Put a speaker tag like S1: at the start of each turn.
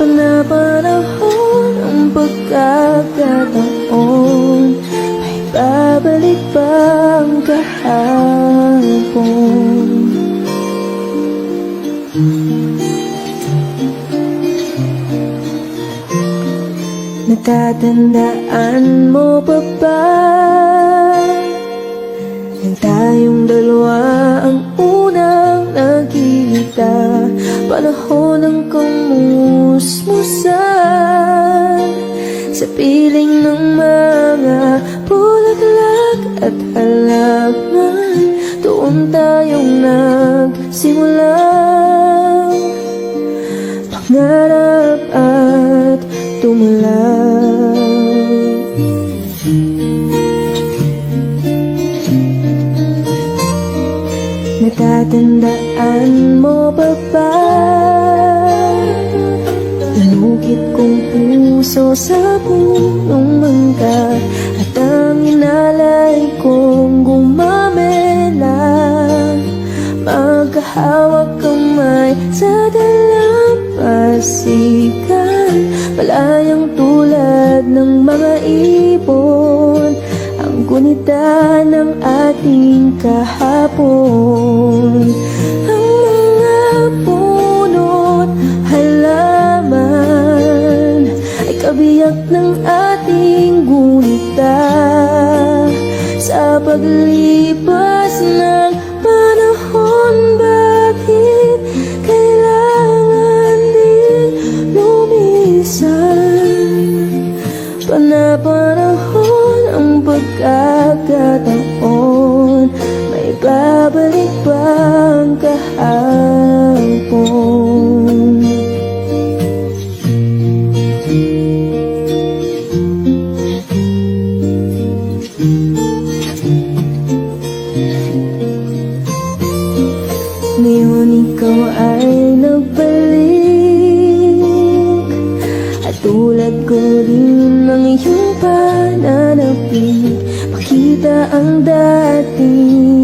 S1: Panapanahon ang pagkakataon, may babalik ba ang kahapon? Natatandaan mo pa ba nang tayong dalawa ang unang nagkita? Panahon ng kamusmusan sa piling ng mga bulaklak at halaman. Doon tayong nagsimulang pangarap at tumulak. Natatandaan mo ba ba? Inukit kong puso sa punong mangga, at ang inalay kong gumamela. Magkahawak kamay sa dalampasigan, malayang tulad ng mga ibon, ang gunita ng ating kahapon. Ang mga puno't halaman ay kabiyak ng ating gunita. Sa paglipas ng panahon, bakit kailangan din lumisan? Panapanahon ang pagkakataon, may babalik ba ang kahapon? Ngayon ikaw ay nagbalik, at tulad ko rin ng iyong pananapit, makita ang dating